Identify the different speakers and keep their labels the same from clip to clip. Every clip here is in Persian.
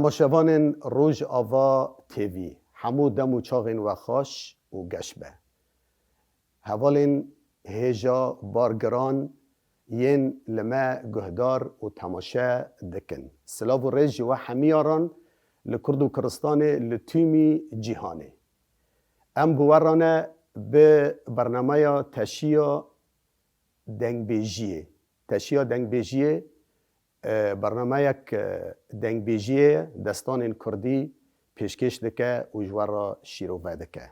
Speaker 1: تماشاوان روج آوا تیوی همو دم و چاغین و خاش و گشبه هوالین هیجا بارگران ین لما گهدار و تماشا دکن سلاو و رج و همیاران لکرد و کرستان لتومی جیهانه ام بوارانه به برنامه تشیع دنگبیجیه برنامه یک دنگبیجیه دستان کردی پیشکش دکه و جوارا شیروه دکه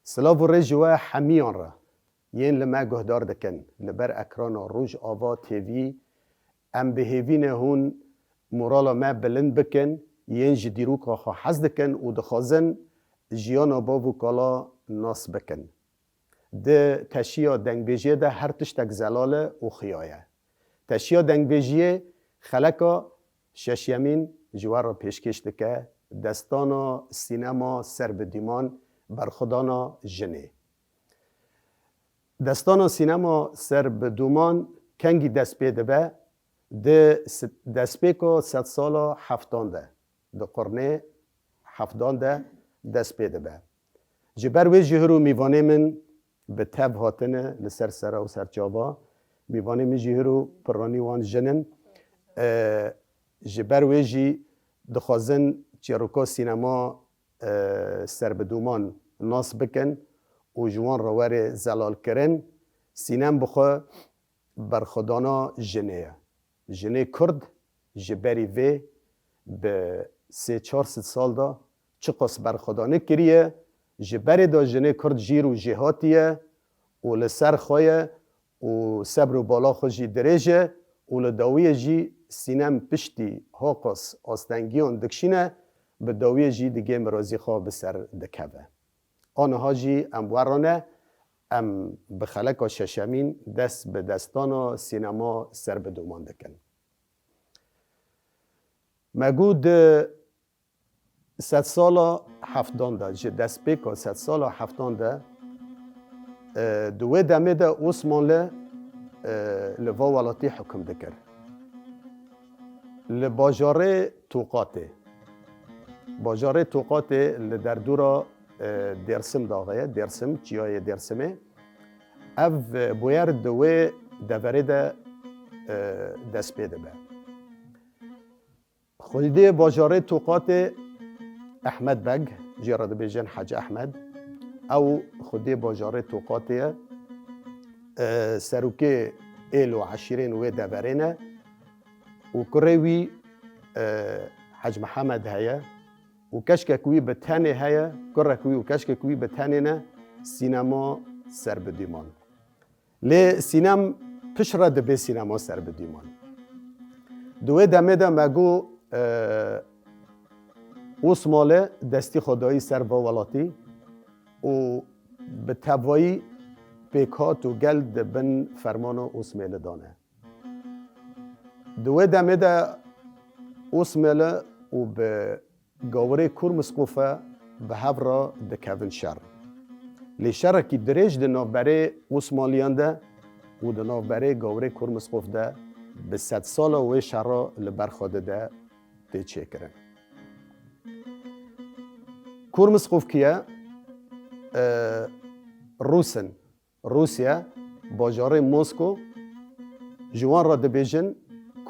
Speaker 1: سلاو و رج و همیان را ین لما گهدار دکن لبر اکران روج آوا تیوی ام بهیوین هون مورالا ما بلند بکن ین جدیروک آخا حز دکن و دخوازن جیانا باو کالا ناس بکن ده تشیع دنگبیجیه ده هر تشتک زلاله و خیایه تشیع دنگبیجیه خلکا ششیمین جوارا پیشکش دکه دستانا سینما سر بدیمان برخودانا جنه دستانا سینما سر بدومان کنگی دست پیده به دست پیکو 100 سالا هفتانده ده قرنه هفتانده دست پیده به جبر وی جهرو میوانه من به تب هاتنه لسر سره و سرچابا میوانه من جهرو پرانی وان جنن جبر وی جی دخوازن چیروکا سینما سر بدومان ناس بکن و جوان روار زلال کرن سینم بخوا برخودانا جنه کرد جبری وی به 3-4 سال دا چه قص برخودانه کریه جبری دا جنه کرد جیر و جهاتیه و لسر خواه و صبر و بالا خوشی دریجه و لداویه جی سینم پشتی هاقص آستنگیان دکشینه به داویه جی دیگه مرازی خواه بسر دکوه آنها جی اموارانه ام بخلق ششمین دست به دستانا سینما سر بدومان دکن مگود 100 سالا هفتانده جه دست بیکا 100 سالا هفتانده دوی دمه ده عثمانله لوا ولاتی حکم دکر لباجاره توقاته لدردورا درسم داغه درسم چیای درسمه او بویر دوی دوره ده دست پیده به خودی باجاره توقات احمد بگ جراد بیجن حج احمد او خودی باجاره توقات سروکه ایل و عشیرین و دورینه و کروی حج محمد هیا و کشکوی به تنه هیا کرکوی و کشکوی به تنه نه سینما سر بدیمان لی سینم پیش را دبی سینما سر بدیمان دوی دمه ده مگو اوسماله دستی خدایی سر با ولاتی و به تبایی پیکات و گلد بن فرمان اوسماله دانه دوی دمه ده اوسماله و به گاوره کرمسقوفه به هفرا دکوین شر لی شر کی دریج ده نوبره اوسمالیان ده و ده نوبره گاوره کرمسقوف ده به 100 سال و شر لبرخوده ده تیچه کرن کرمسقوف کیه روسیا باجاره مسکو جوان را دبیجن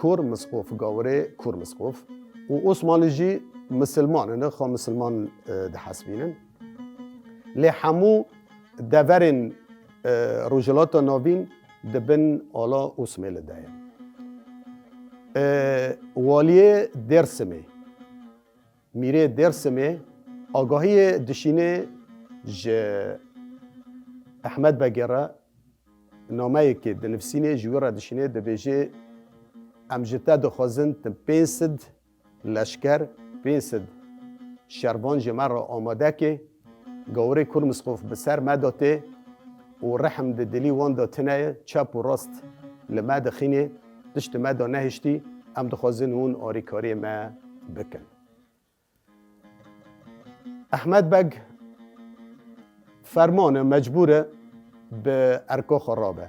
Speaker 1: کرمسقوف گاوره کرمسقوف و عثمانی جی مسلمان نه خو مسلمان ده حسبینن لی همو دورین رجلات نوین دبن آلا اسمیل دایم والیه درسمه میره درسمه آگاهی دشینه ج احمد بگره نامه که دنفسینه جوره دشینه دبیجه امجتا دخوازن تم 500 لشکر 500 شربان جمع را آماده که گوره کرمسقوف بسر مداته و رحم ده دلی وان داتنه چپ و راست لما دخینه دشت مدا نهشتی ام دخوازن اون آریکاری ما بکن احمد بگ فرمان مجبوره به ارکا خرابه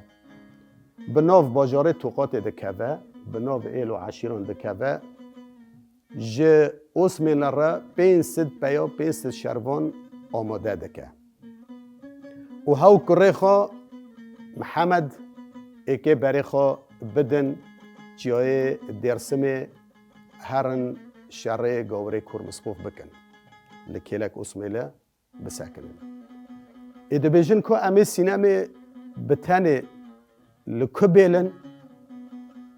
Speaker 1: به ناو باجاره توقات دکوه به ناو ایل و عشیران دکوه جه اسمیل را 500 پیا 500 شروان آماده دکه و هاو کره خو محمد اکه بری خو بدن جای درسم هرن شره گوره کرمسقوف بکن لکیلک اسمیل بسکنن ایده بیجن که امی سینما بتنه لکبیلن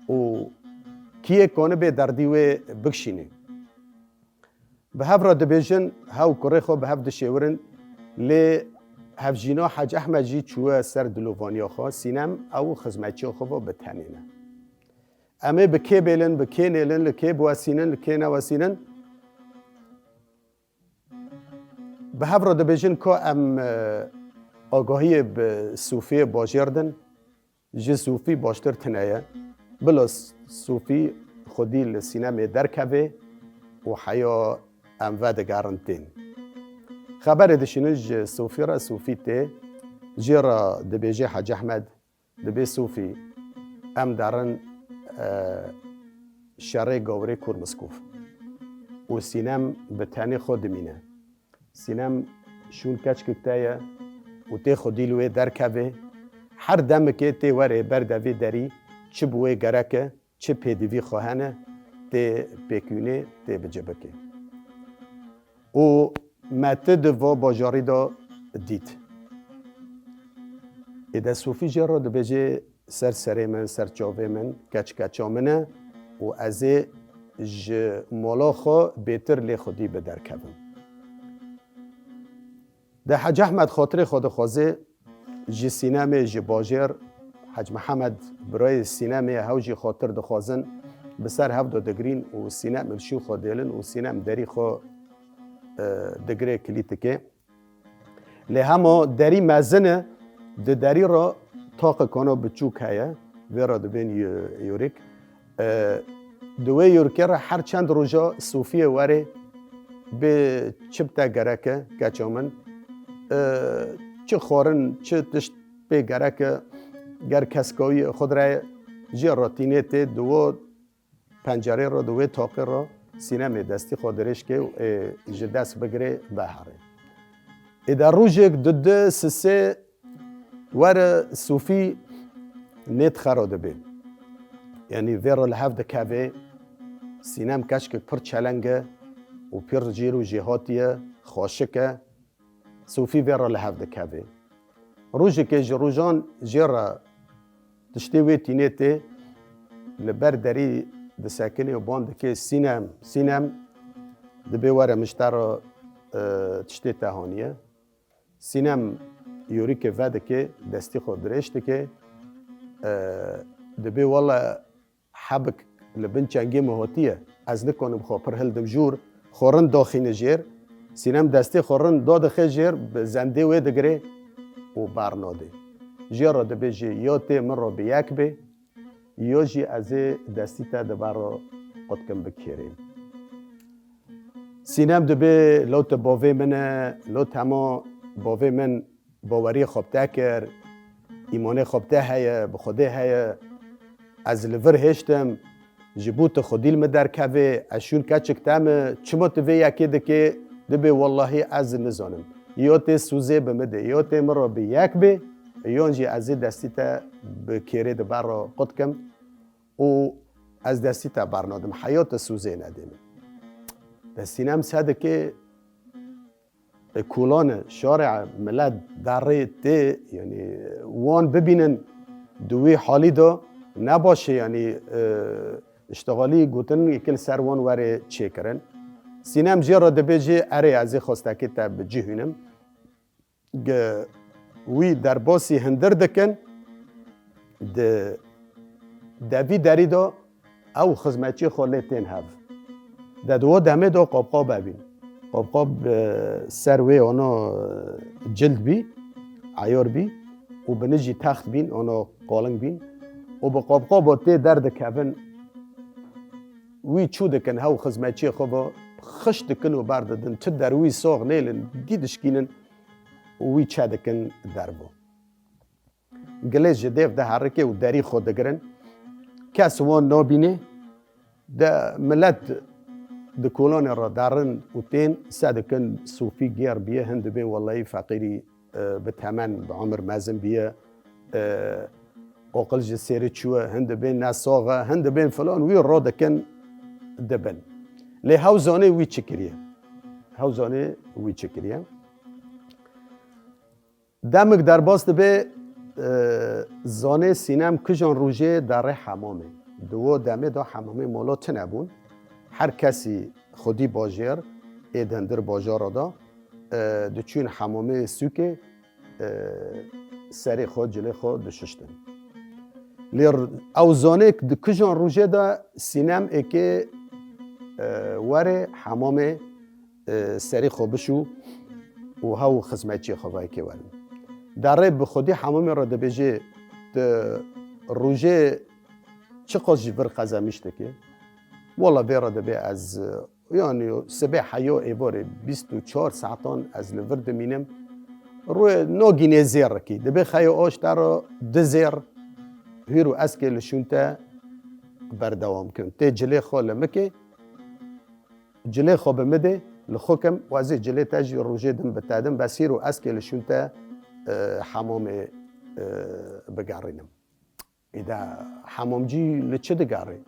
Speaker 1: و کیه کنه به دردی و بکشینه به هف را دبیجن هاو کره خو به هف دشیورن لی هف جینا حج احمد جی چوه سر دلووانیا خو سینم او خزمتچی خو بتنینه امی بکی بیلن بکی نیلن لکی بواسینن لکی نواسینن به هف را دبیجن که ام آگاهی به صوفی باجردن جه صوفی باشتر تنایه بلا صوفی خودی لسینما درکوه و حیا ام ود گارنتین خبر دشینج صوفی را صوفی ته جرا دبیجه حج احمد دبی صوفی ام دارن شره گوره کرمسکوف و سینم به تنی خود مینه سینم شون کچ کتایه و ته خودی لوی درکوه هر دم که ته وره بردوی داری چه بوی گرکه چه پیدوی خواهنه ته پیکونه ته بجبکه و متد و باجاری دا دید ایده صوفی جرا دو بجه سر سره من سر چاوه من کچ کچا منه و از مولا خو بیتر لی خودی به در کبم ده حج احمد خاطر خود خوازه جی سینما جی باجر حج محمد برای سینما هاوجی خاطر دخوازن بسر هفت دگرین و سینما شو خودیلن و سینما دری خو دگره کلیتکه لی همه دری مزنه ده دری را طاق کنه بچوک هیا وی را دبین یوریک دوی یورکه را هر چند روزا صوفیه وره به چپتا گرکه کچامن چه خورن چه تشت به گرکه گر کسکایی خود را جی راتینه ته دو پنجره را دوی طاق را سینما دستی خودرش که دست بگیره بهاره در روزک دو سه ور صوفی نت خراده بین یعنی ویرا لحف دکوه سینم کشک پر چلنگه و پر جیرو جهاتیه خواشکه صوفی ویرا لحف دکوه روزک جروجان جیرا تشتیوی تینیته لبر داری دساکنه و باند که سینم دبی وره مشتر تشتی تهانیه سینم یوری که وده که دستی خود درشته که دبی والا حبک لبن چنگی مهاتیه از نکنم خواه پر هل دبجور خورن داخین جیر سینم دستی خورن داد خی جیر به زنده وی دگره و برناده جیر را دبی جی یا تی من را به یک به یا جی از دستی تا دبر را قدکم بکیریم سینم دبی لوت باوی منه لوت همه باوی من باوری خوابته کر ایمانه خوابته هیا به خوده هیا از لور هشتم جبوت خودیل مدر کوه اشون کچک تام چما توی یکی دکه دبی والله از نزانم یا تی سوزه بمده یا تی مرا به یک به یا انجی از دستی تا بکیره دبر را قدکم و از دستی تا برنادم حیات سوزه ندیم دستینم ساده که کولان شارع ملت داره ته یعنی وان ببینن دوی حالی دا نباشه یعنی اشتغالی گوتن یکل سر وان وره چه کرن سینم جی را دبیجی اره ازی خواسته که تا بجیهونم وی در باسی هندر دکن دوی داری دا او خزمتچی خاله تین هف دو دمه دا قابقاب ببین قابقاب سروی آنا جلد بی عیار بی و بنجی تخت بین آنا قالنگ بین و با قابقاب تی درد کفن وی چو دکن هاو خزمتچی خوبا خش دکن و برددن چه در وی ساغ نیلن دیدشکینن وی چه دکن در با گلیز جدیف ده حرکه و داری خود دگرن کس وان نابینه ده ملت دكولان را دارن وتين سادكن صوفي غير بيه هند بين والله فقيري بتمن بعمر مازن بيه أقل جسيري شوى هند بين ناس صاغة هند بين فلان وي الرادة كان دبن لي هاوزاني وي تشكريه هاوزاني وي تشكريه دمك در باست به زانه سینم کجان روژه در حمامه دو دمه دا حمامه مولا تنبون هر کسی خودی باجر ایدندر باجار دا دچون حمامه سوکه سری خود جلی خود دششتن لیر او زانه کجان روژه دا سینم اکه وره حمامه سری خود بشو و هاو خزمتچی خواه که ورن در به خودی حمامی را دبیجه روژه چه قاضی بر قضا میشته که والا بیرا دبی از یعنی سبه حیا ایواره 24 ساعتان از لورد مینم روی ناگینه زیر کی دبی خیا آش در دزیر هیرو اسکه لشونته بردوام کن تی جلی خال مکه جلی خواب مده لخوکم وازی جلی تاجی روژه دم بتادم بس هیرو اسکه لشونته حمام بگارینم ایدا حمامجی لچه دگاره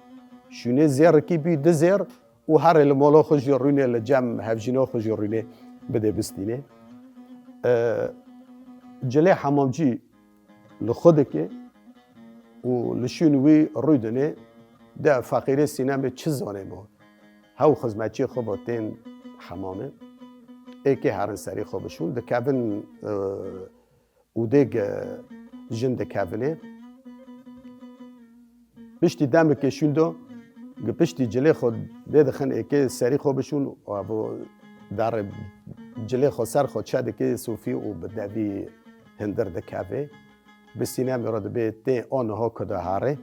Speaker 1: شونه زیر کی بی دزیر و هر المالا خوش یارونه لجم هفجینا خوش یارونه بده بستینه جلی حمامجی لخوده که و لشونوی روی دنه ده فقیر سینم چه زانه ما هاو خزمتچی خوباتین حمامه ای که هرن سری خوبشون ده کبن و دیگ جند کافنه پشتی دم کشون دو پشتی جلی خود دیدخن اکی سری خوبشون و ابو در جلی خود سر خود شده که صوفی و بدوی هندر دکافه به سینما را به تی آنها کده هاره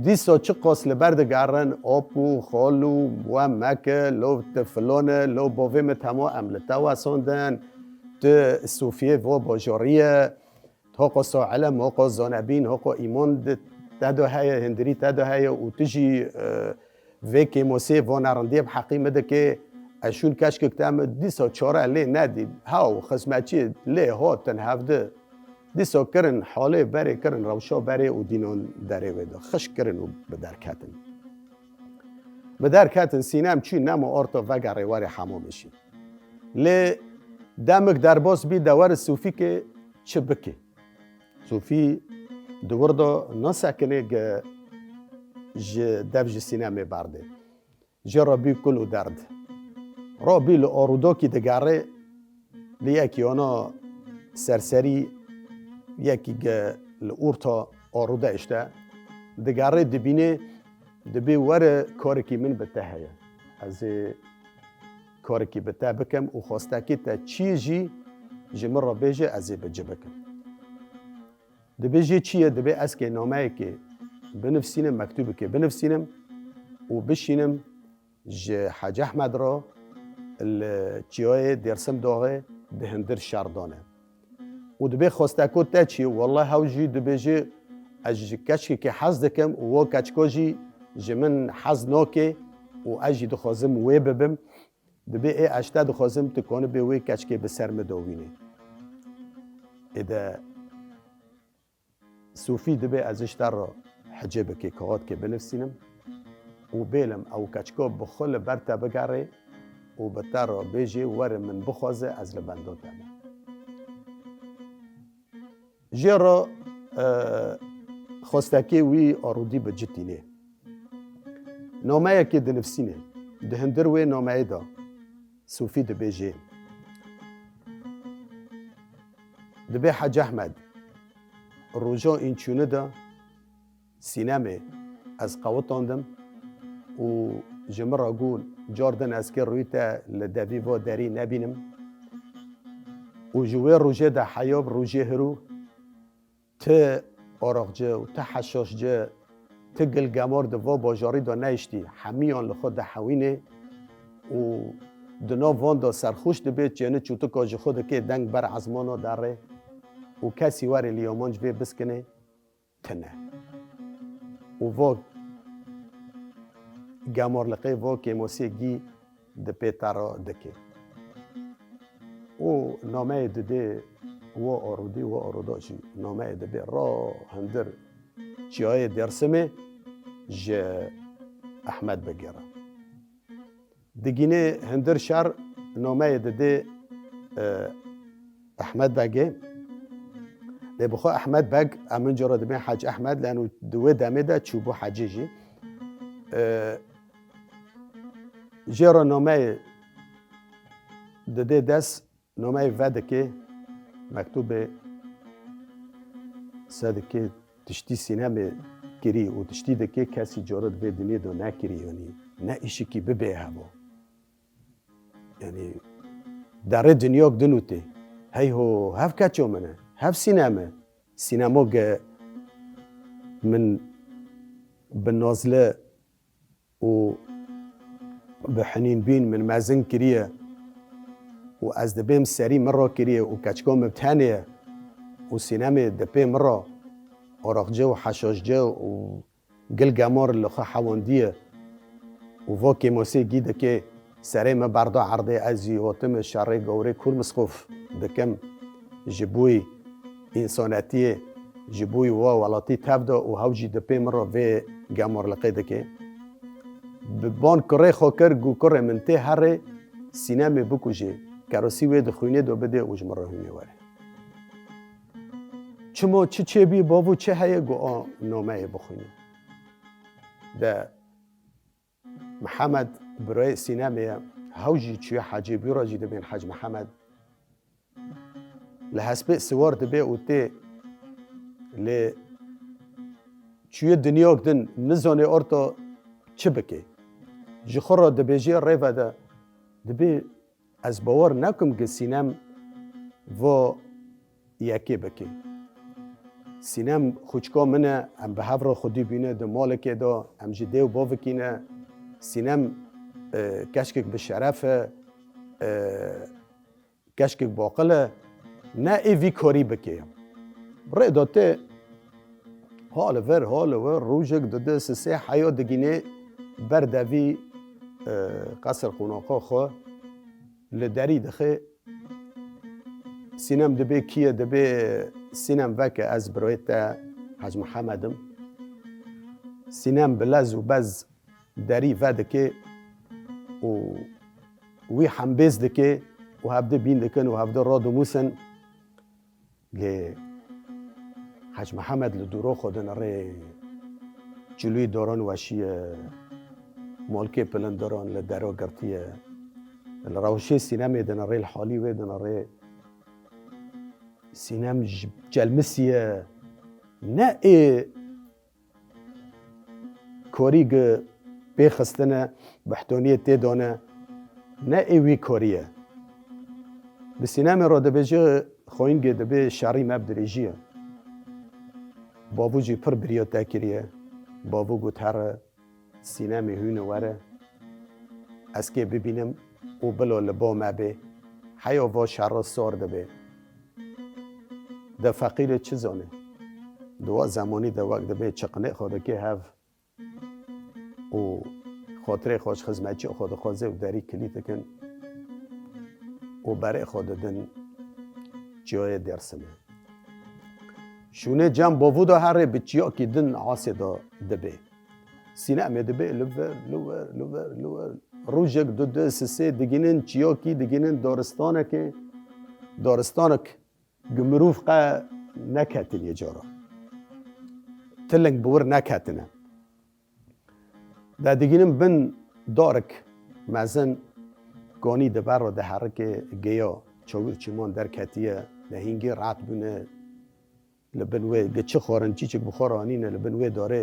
Speaker 1: دیسا چه قاصل بردگارن آپو خالو و مکه لو تفلانه لو باویم تما عملتا و ساندن ت صوفیه و باجاریه هاقا ساعلم هاقا زانبین هاقا ایمان تدو های هندری تدو های و تجی وکی موسی و نرندی بحقی مده که اشون کشک کتام دیسا چاره لی ندید هاو خسمتچی لی ها تنهفده دیسا کرن حاله بره کرن روشا بره و دینان داره ویدا خش کرن و بدرکتن بدرکتن سینم چی نمو آرتا وگره واره حمامشی لی دمک در باز بی دور صوفی که چه بکه صوفی دور دا نسکنه که دفج سینما برده جه رابی کل و درد رابی لآرودا که دگره لیکی آنا سرسری یکی که لورتا آرودا اشته دگره دبینه دبی ور کاری که من بتهیه از کاری که بته بکم و خواسته که تا چیزی جمر را بیجه از بجه بکم دبیجه چیه دبی از که نامه که بنفسینم مکتوبه که بنفسینم و بشینم جه حاج احمد را چیای درسم داغه دهندر شاردانه و دبی خواسته که تا چیه والله هاوجی دبیجه از کچکی که حز دکم و کچکاجی جمن حز ناکه و اجی دخوازم وی ببم دبی ای اشتا دخوازم تکانه به وی کچکی به سر مداوینه ایده صوفی دبی ازش در را حجب که کهات که بنفسینم و بیلم او کچکا بخل برتا بگره و بتر را بیجه ور من بخوازه از لبنداتم جه را خواستکی وی آرودی به جتینه نامه که دنفسینه دهندر وی نامه دا صوفی دبیجه دبی حاج احمد روژا این چونه دا سینمه از قوتاندم و جمر را گون جاردن از که روی تا لدوی و داری نبینم و جوی روژه دا حیاب روژه هرو ته آراغجه و ته حشاشجه ته گلگمار دوا باجاری دا نیشتی همیان لخود دا حوینه و دنا وان دا سرخوش دبید چینه چوتو کاج خود که دنگ بر عزمانا داره و کسی واری لیامانج بی بسکنه تنه و وا گامور لقی و که موسیقی د پیتارا دکه و نامه دده و آرودی و آروداشی نامه دده را هندر چیای درسمه ج احمد بگیره دگینه هندر شهر نامه دده احمد بگه ده بخوا احمد بگ امن جرا دمه حج احمد لانو دوه دمه ده چوبو حجی جی جرا نامه دده دست نامه وده که مکتوب ساده که تشتی سینما کری و تشتی ده که کسی جارد به دنیا دو نکری یعنی نه ایشی که ببه هوا یعنی در دنیا دنوته هی هو هف کچو منه هف سینما گه من بالنازله و بحنين بين من مازن كريه وأز دبيم سري مرة كريه وكاتشكوم بتانية وسينامي دبي مرة ورق جو وحشاش جو وقل قامور اللي خا حواندية وفوكي موسيقى دكي سري ما برضو عرضي أزي وطم الشاري قوري كل مسخوف دكم جبوي إنساناتية جبوي وولاتي تابدو وهوجي دبي مرة في قامور لقي دكي بان کره خوکر گو کره منته هر سینما بکوجه کراسی وید خوینه دو بده اوج مره هونه وره چمو چه بی بابو چه هیه گو نامه بخوینه ده محمد برای سینما هوجی چوی حاجی بیراجی ده بین حاج محمد لحسب سوار ده بی اوته ل چوی دنیا کدن نزانه ارتا چه بکه جخورا دبیجی ریفا ده دبی از باور نکم که سینم و یکی بکی سینم خوچکا منه ام به هفر خودی بینه ده مالکه ده ام جده و باوکینه سینم کشکک به شرف کشکک باقله نه ایوی کاری بکی برای داته حال ور روژک داده سه حیات دگینه بردوی قصر قوناقا خو لدری دخه سینم دبی کیه دبی سینم وکه از برایت حاج محمدم سینم بلز و بز دری وده که و وی حنبیز دکه و هفته بین دکن و هفته رادو موسن لی حاج محمد لدورو خودن ری جلوی دوران وشی مالکه پلندران لدرو گرتیه الروشي سينما دنا ري الحالي ودنا ري سينما جلمسيه نائي كوريج بيخستنا بحتونية تيدونا نائي وي كوريا بالسينما رو دبيجي خوينجي دبي شعري مبدريجيه بابو جي پر بريو تاكريه بابو گوتر سینما هونه وره از که ببینم او بلو لبا مبه حیا و شر سار دبه ده فقیر چه زانه دوا زمانی ده وقت دبه چقنه خوده که هف و خاطر خوش خزمتچی خود خوزه و داری کلیت کن و برای خود دن جای درسمه شونه جم باودا هر بچیا که دن عاصه دا دبه سینما دبه لور روجک دو سه دگینن چیا کی دگینن دارستانک گمروف قا نکتن یه جارا تلنگ بور نکتنه ده دگینن بن دارک مزن گانی دبر رو ده حرک گیا چاویر چیمان در کتیه ده هنگی رعت بونه لبنوه گچه خورن چیچک بخورانینه لبنوه داره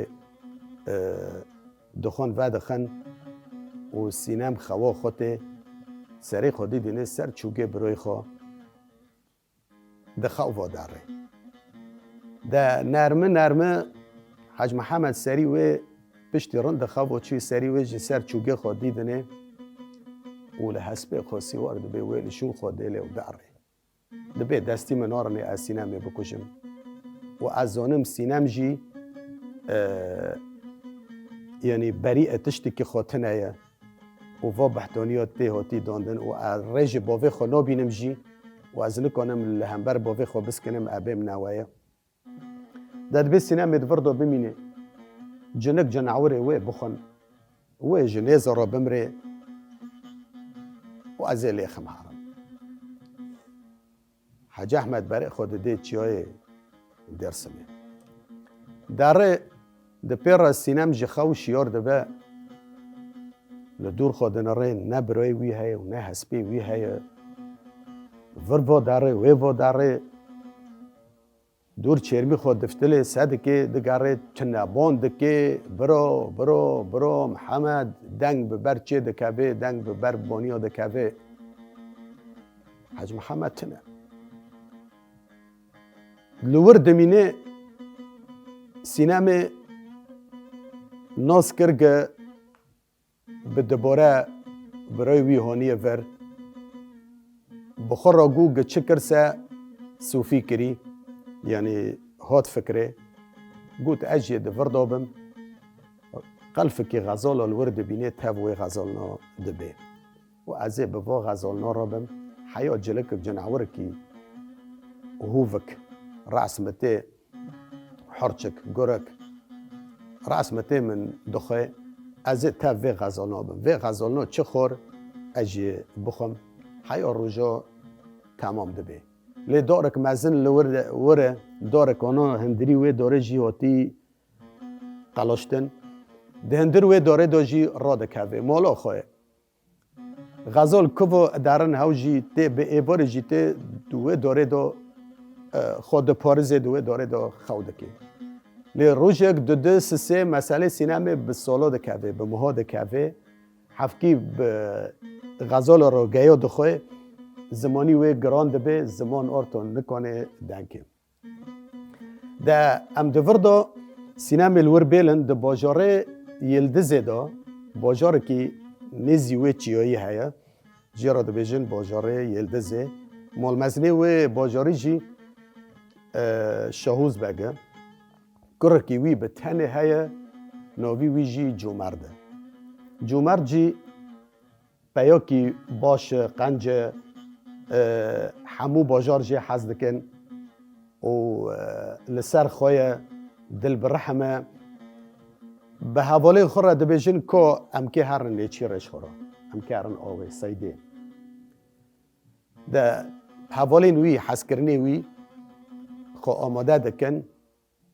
Speaker 1: دخان و دخان و سینم خوا خوته سری خودی دینه سر چوگه بروی خوا دخوا و داره ده نرمه حاج محمد سری و پشتی رند دخوا و چی سری و جی سر چوگه خودی دینه و لحسب خاصی وارد به ویلشون خوده لی و داره دبه دستی منارنه از سینم بکشم و از زانم سینم جی يعني بريئة تشتكي خوتنايا وفا بحتونيات تي هوتي داندن و ريجي بوفي خو نابينم جي و از نکنم لهمبر بوفي خو بسکنم ابم نوايا داد بسینا مدوردو بمینه جنک جنعوره وی بخون وی جنیزه را بمره و از لیخم حرم حاج احمد برای خود دید چیای درسمه داره ده پیر سینم جخو شیار دبه لدور خود نره نه برای وی هی و نه حسبی وی هی وربا داره ویبا داره دور چرمی خود دفتله صد که دگاره چنبان دکه برو محمد دنگ ببر چه دکبه دنگ ببر بانیا دکبه حاج محمد تنه لور دمینه سینم ناس کرگه به دباره برای وی هانیه ور بخور را گو گه چکر سه صوفی کری يعني هات فكرة قلت أجي دفر دابم قلفك غزال الورد بينيت هاوي غزالنا دبي وأزي بفا غزالنا ربم حياة جلك بجنعوركي وهوفك رأس متي حرشك قرك رأس متي من دخي أزي تافي غزالنا بم في غزالنا چخور أجي بخم حياة رجا تمام دبي لی دارک مزن لوره دارک آنها هندری وی داره جی هاتی قلاشتن ده هندر وی داره دا جی راده که مالا خواه غزال کوا درن هاو جی تی به ایبار جی تی دوه داره دا خود پارزه دوه داره دا خوده که لی روژک دو سه مسئله سینمه به سالا ده که به مها ده که حفکی به غزال را گیا دخواه زمانی وی گران دبه زمان آرتون نکنه دنکه ده ام دوردا سینما الور بیلن ده باجاره یلدزه دا باجاره که نزی وی چیایی هیا جیرا ده بیجن باجاره یلدزه مال مزنه وی باجاری جی شاهوز بگه کرکی وی به تنه هیا ناوی وی جی جومرده جومرد جی پیاکی باش قنجه همو باجار جي حز دكن و لسر خويا دل برحمه به حواله خورا دبیجن که امکی هرن لیچی رش خورا امکی هرن آوه سایده ده حواله نوی حس کرنه وی خو آماده دکن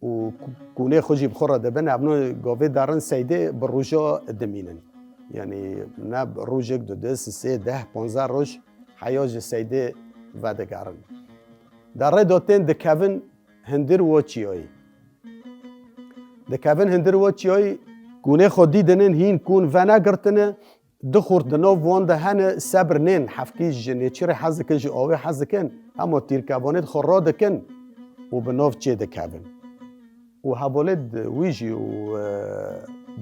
Speaker 1: و کونه خوشی بخورا دبن ابنو گاوه دارن سایده بر روژا دمینن یعنی نه روژک دو دست سه ده 15 روژ حیاج سیده و دگرن در رداتین دکوین هندر و چیایی دکوین هندر و چیایی گونه خودی دنن هین کون و نگرتنه دخورد دنو وانده هنه صبر نین حفکی جنه چیره حز کن جی آوه حز کن اما تیرکوانید خورا دکن و بناف چه دکوین و حوالد ویجی و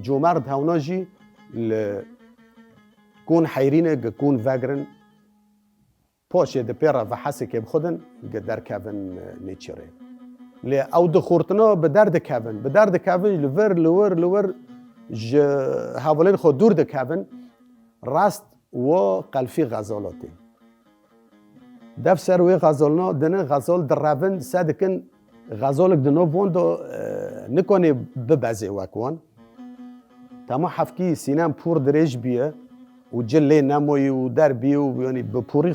Speaker 1: جومرد هونا جی کون حیرینه کون وگرن پاشه ده پیرا و حسی که بخودن در کوین نیچره لی او ده خورتنا به درد کوین لور حوالین خود دور ده کوین راست و قلفی غزالاتی دف سر وی غزالنا دنه غزال در روین سادکن غزالک دنو بوند نکنه ببزه وکوان تما حفکی سینم پور دریج بیه و جله نمایی و در بیو یعنی به پوری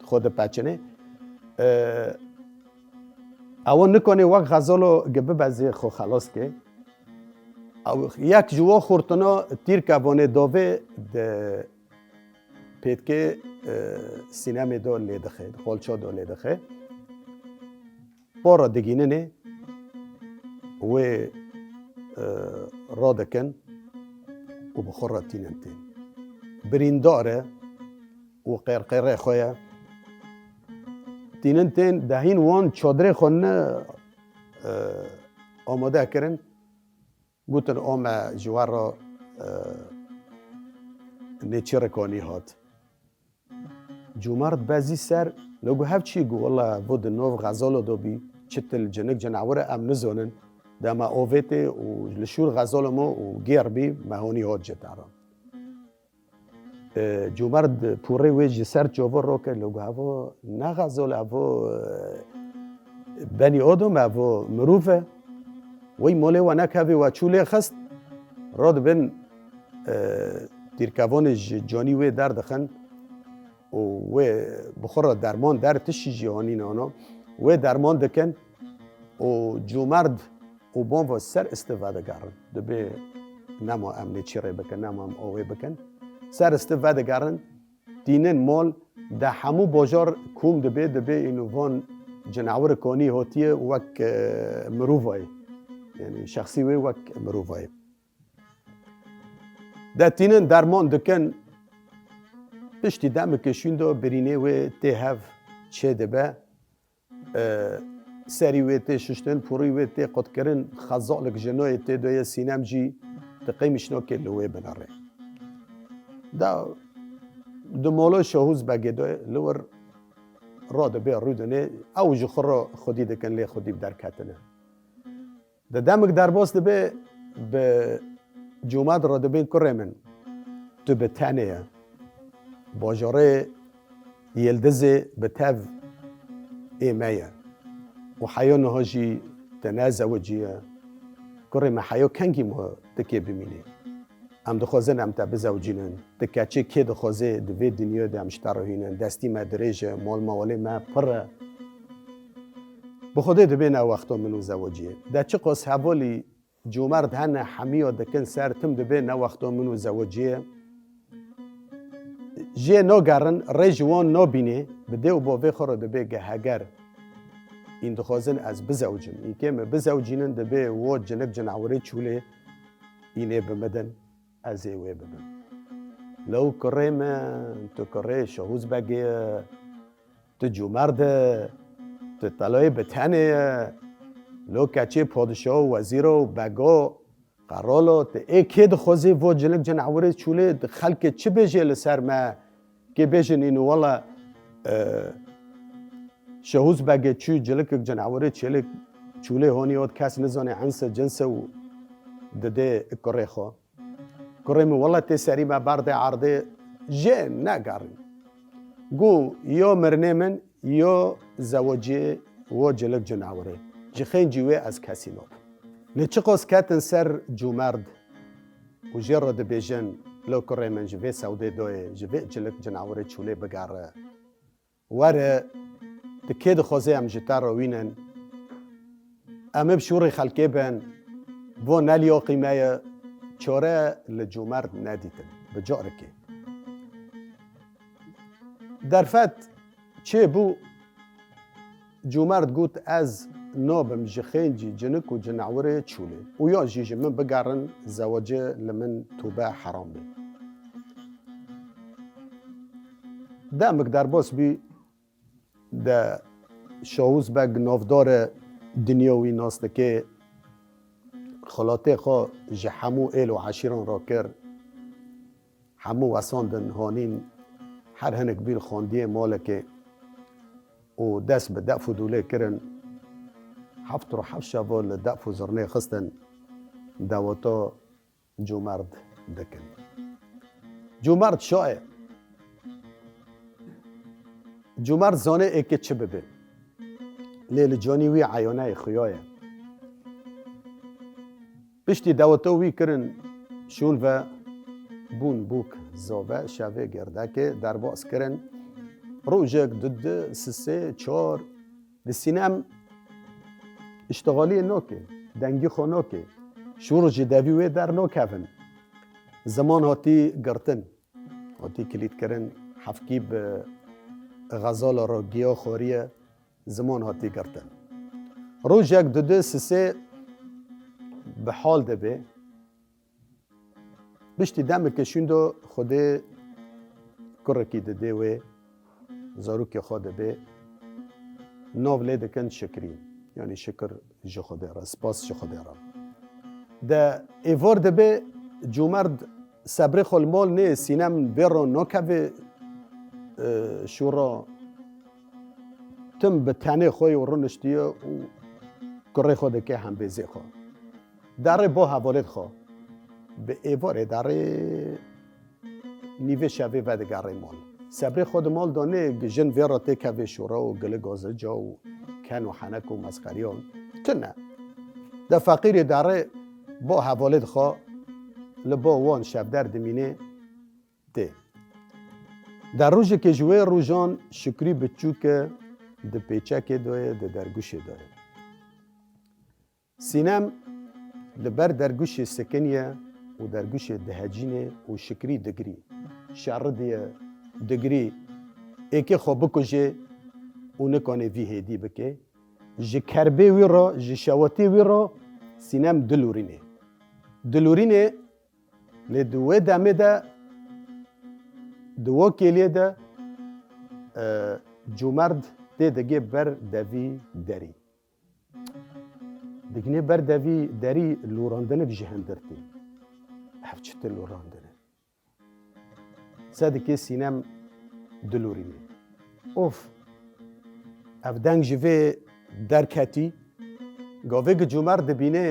Speaker 1: خود پچنه اون نکنه وقت غزالو گبه بزی خو خلاص که او یک جوا خورتنا تیر کبانه داوه ده پیدکه سینم دا لیدخه خالچا دا لیدخه پارا دگینه نه و را دکن و بخور را تینن تین برینداره و قرقره خواه تینن تین دهین وان چادره خونه آماده کرن گوتن آم جوار را نیچه رکانی هات جومرد بازی سر لگو هف چی گو والله بود نوف غزالو دو بی چتل جنک جنعوره ام نزونن دما اوفيتي ولشور غزالمو وغير بي ما هوني هوت جتارا جومرد پوره وی سر جوور رو که لگو هوا نغزال هوا بنی آدم هوا مروفه وی ماله و نکوی و چوله خست راد بین تیرکوان جانی وی در دخن و بخور درمان در تشی جهانی نانا و درمان دکن و جومرد و بان و سر استفاده کردن دبی نما امنی چیره بکن نما ام آوه بکن سر استفاده کردن دینن مال ده همو باجار کوم دبی اینو وان جناور کانی هاتیه وک مروفای یعنی شخصی وی وک مروفای ده تینن درمان دکن پشتی دم کشون دو برینه و ته هف چه دبه سری و ته ششتن پوری و ته قد کرن خزالک جنای ته دوی سینم جی تقیمش نوکه لوه بناره دو مالا شاهوز بگه دوی لور را دبه رودنه او جو خودی دکن لی خودی بدر کتنه ده دمک در باس دبه به جومد را دبه کره من تو به تنه باجاره یلدزه به تف ایمه و حیا نهاجی تنازع وجیه کره ما حیا کنگی ما تکی بمینه ام دخوازن ام تا بزوجینن تکچه که دخوازه دوی دنیا ده امشتراهینن دستی مدرجه مال مواله ما پر بخوده دبی نه وقتا منو زوجیه ده چه قاس حوالی جومرد هنه حمیا دکن سر تم دبی نه وقتا منو زوجیه جه ناگرن ریجوان نابینه بده و باوی خورا دبی گه هگر این دخوازن از بزوجن این که ما بزوجینن دبی و جنک جنعوری چوله اینه بمدن از ایوه ببن لو کره من تو کره شهوز بگه تو جومرده تو طلای بتنه لو کچه پادشاه و وزیر و بگا قرالا تو ای که دخوازی و جنک جنعوری چوله خلک چه بیجه لسر ما که بیجن اینو والا شهوز بگه چو جلک جنعوری چوله هونی هاد کس نزانه عنص جنس و دده کره خواه کره می والله تی سری ما برد عرضه جه نگرن گو یا مرنه من یا زواجه و جلک جنعوره جخین جوه از کسی ناب نچه قاس کتن سر جومرد و جه را ده بیجن لو کره من جوه سوده دوه جوه جلک جنعوره چوله بگره وره تکید خوزه هم جتر رو وینن امه بشور خلکه بن و نلیا قیمه چاره لجومرد ندیدن بجارکه در فت چه بو جومرد گوت از نابم جخینجی جنک و جنعوره چوله و یا جیج من بگرن زواجه لمن توبه حرام بی دمک در باس بی ده شاوز بگ نافدار دنیاوی ناسته که خلاته خوا جه همو ایل و عشیران را کر همو وساندن هانین هر هنک بیل خاندیه مالکه و دست به دعف و دوله کرن هفت رو هفت شوال دعف و زرنه خستن دواتا جومرد دکن جومرد شاه جومرد زانه ای که چه ببه لیل جانی وی عیانه خیایه پشتی دواتا وی کرن شون و بون بوک زاوه شوه گردکه در باز کرن روژک دد سسه چار ده سینم اشتغالی نوکه دنگی خو نوکه شور جدوی وی در نوکهون زمان هاتی گرتن هاتی کلید کرن حفکی به غزال را گیا خوریه زمان هاتی گرتن روژک دد سسه به حال دبه بشتی دم کشون دو خوده کرکی دده و زاروکی خود دبه ناو لیده کن شکرین یعنی شکر جو خوده را سپاس جو خوده را ده ایوار دبه جومرد صبر خلمال نه سینم بیرو ناکوه شورا تم به تنه خوی و رونشتیه و کره خوده که هم بیزی خواه داره با حوالت خوا به ایواره داره نیوه شوه و دگره مال صبر خود مال دانه جن ویراته که به شورا و گل گازه جا و کن و حنک و مسخریان کنه ده فقیر داره با حوالت خوا لبا وان شب در دمینه ده در روز که جوه روزان شکری بچو که ده پیچک دوه ده درگوش دوه سینم لبر درگوش سکنیه و درگوش دهجینه و شکری دگری شعر دیه دگری ایک خوب کجه و نکانه وی هدی بکه جه کربه وی را جه شواتی وی را سینم دلورینه لدوه دمه ده دو کلیه ده جمرد ده دگه بر دوی دری دگنه بر دوی دری لوراندنه دیجه هندرتی هف چطور لوراندنه صدقه سینم دلورینه اوف اف دنگ جوه درکتی گاوه که جمرد بینه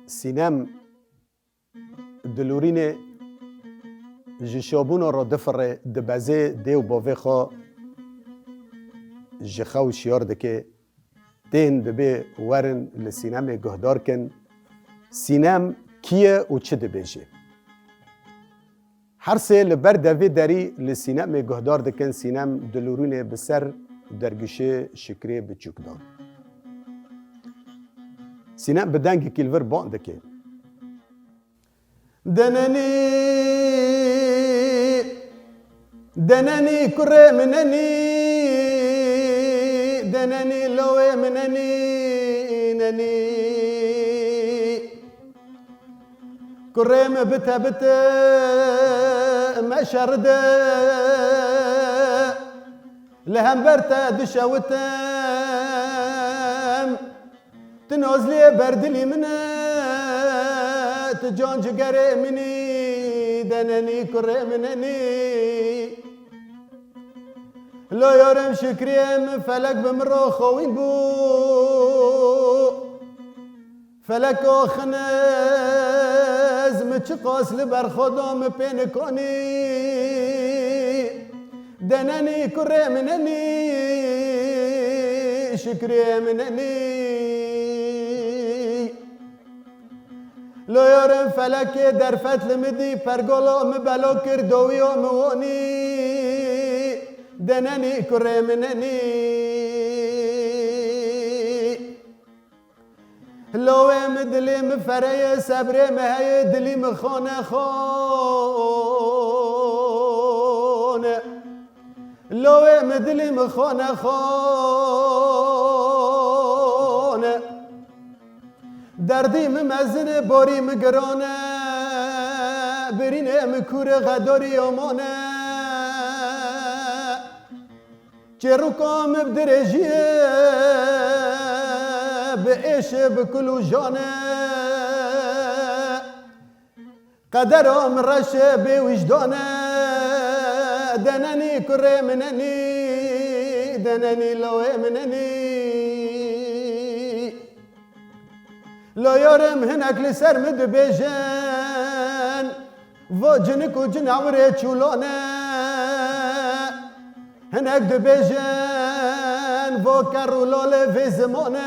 Speaker 1: سینم دلورینه جشابونا را دفره دبازه دیو باوه خوا جخو شیار دکه دین دبه ورن لسینم گهدار کن سینم کیه و چه دبیجه هر سه لبر دوی داری لسینم گهدار دکن سینم دلورینه بسر درگشه شکری بچوک دار سینم بدنگ کلور بان دکه دنني كره منني دنني لوي منني نني كره مبتا بتا ما شرد لهم برتا دشاوتم تنوزلي بردلي منا تجون جقري مني دنني كره منني لو يورم شكريم فلك بمرو خوين بو فلك خنز متشقاس لبرخدوم بينكوني دنني كره منني شكري منني لو يورم فلك درفت لمدي برقولو مبالو كردويو مووني دنني كره منني لو مدلي مفري صبري مهي دلي مخونه خون لو مدلي مخونه خون دردي ممزن بوري مقرونه برين مكور غدوري يومونه چروکام بدرجیه به عشق بکلو جانه قدرم رشه به وجدانه دنني كره منني دنني لوه منني لو يورم هناك لسر مد بيجن و جنك و جناوره چولانه هناك دبيجن فوكر ولولي في زمانه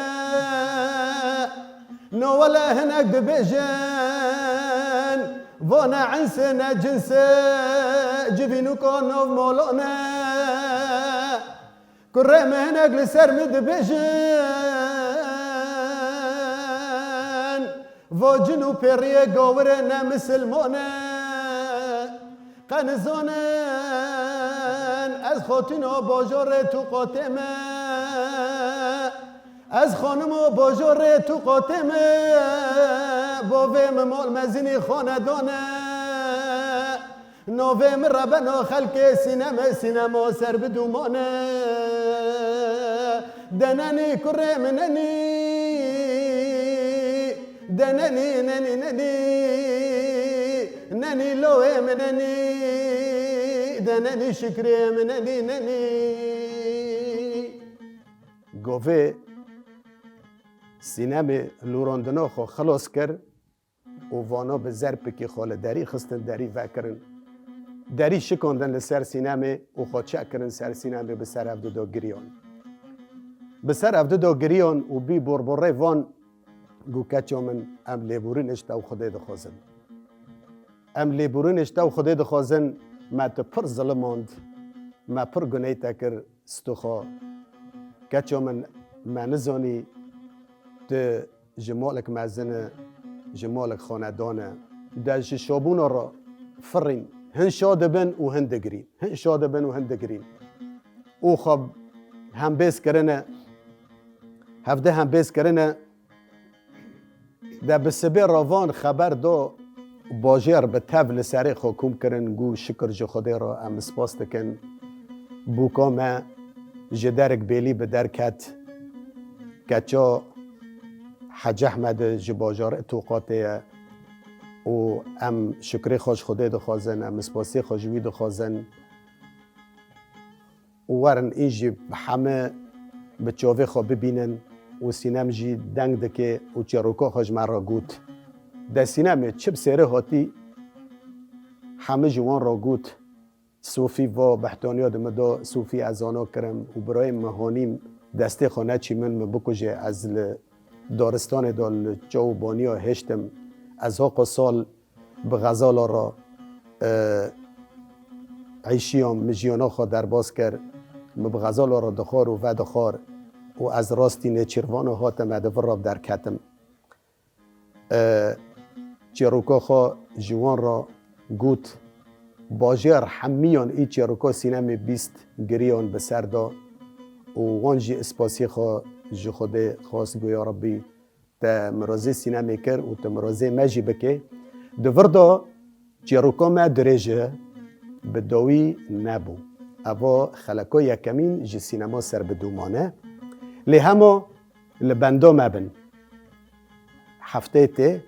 Speaker 1: نو ولا هناك دبيجن فونا عنسنا جنس جبينو كونو مولونا كرم هناك لسر مدبيجن فو جنو بيريه قورنا مسلمونا قنزونا از خاتون و باجار تو قاتمه از خانم و باجار تو قاتمه با ویم مال مزینی خاندانه نویم ربنا خلق سینما سر بدومانه دنني كره منني دنني نني نني نني لوه منني دنني شكري منني نني گوه سینما لوراندنا خو خلاص کرد و وانا به ضرب کی خاله دری خستن دری وکرن دری شکاندن لسر سینما و خو چکرن سر سینما به سر افدو دا گریان به سر افدو دا گریان و بی بربره وان گو کچا من ام لیبورین اشتاو خدای دخوازن ام لیبورین اشتاو خدای دخوازن ما تا پر ظلماند ما پر گناه تکر ستوخا کچا من ما نزانی ده جمالک مزنه جمالک خاندانه ده شابونا را فرین هن شاده بن و هن دگرین هن شاده بن و هن دگرین او خب هم بیس کرنه هفته هم بیس کرنه ده بسبه روان خبر دو باجر به تبل سری حکوم کرن گو شکر جو خدا را ام سپاس دکن بوکا ما جدرک بیلی به درکت کچا حج احمد جباجار توقاته و ام شکری خوش خدا دخوازن ام سپاسی خوشوی دخوازن و ورن اینجی همه به چاوه خواه ببینن و سینم جی دنگ دکه و چروکا خوش مرا گوت در سینم چپ سره هاتی همه جوان را گوت صوفی و بحتانیات مدا صوفی از آنا کرم و برای مهانیم دسته خانه چی من بکجه از دارستان دال جاو بانیا هشتم از حق سال به غزال را عیشیام مجیانا خواه در باز کرد به غزال را دخار و دخار و از راستی نچروان هاتم ادور را در کتم چیروکا خواه جوان را گوت باجر همیان ای چیروکا سینم بیست گریان به سر دا و وانجی اسپاسی خواه جو خود خواست گویا ربی تا مرازی سینما کر و تا مرازی مجی بکه دور دا چیروکا ما دریجه به داوی نبو اوا خلکا یکمین جی سینما سر بدومانه لی همه لبندا مبن هفته ته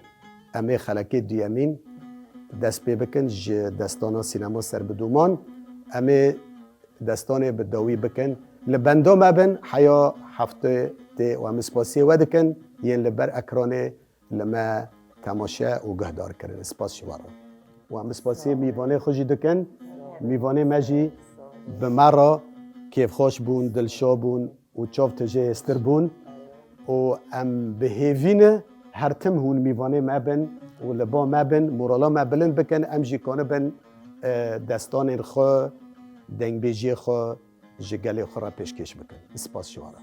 Speaker 1: امی خلکی دیامین دست پی بکن جی دستانا سینما سر بدومان امی دستان بداوی بکن لبندا مبن حیا هفته ته و امی سپاسی ودکن ین لبر اکرانه لما تماشا و گهدار کرن سپاس شوارا و امی سپاسی میوانه خوشی دکن میوانه مجی به مرا کیف خوش بون دلشا بون و چاف تجه استر بون و ام بهیوینه هر تم هون میوانه مبن و لبا مبن مورالا مبلن بکن ام جی کانه بن دستان خو دنگ بیجی خو جگل خو را پیشکش بکن سپاس شوارا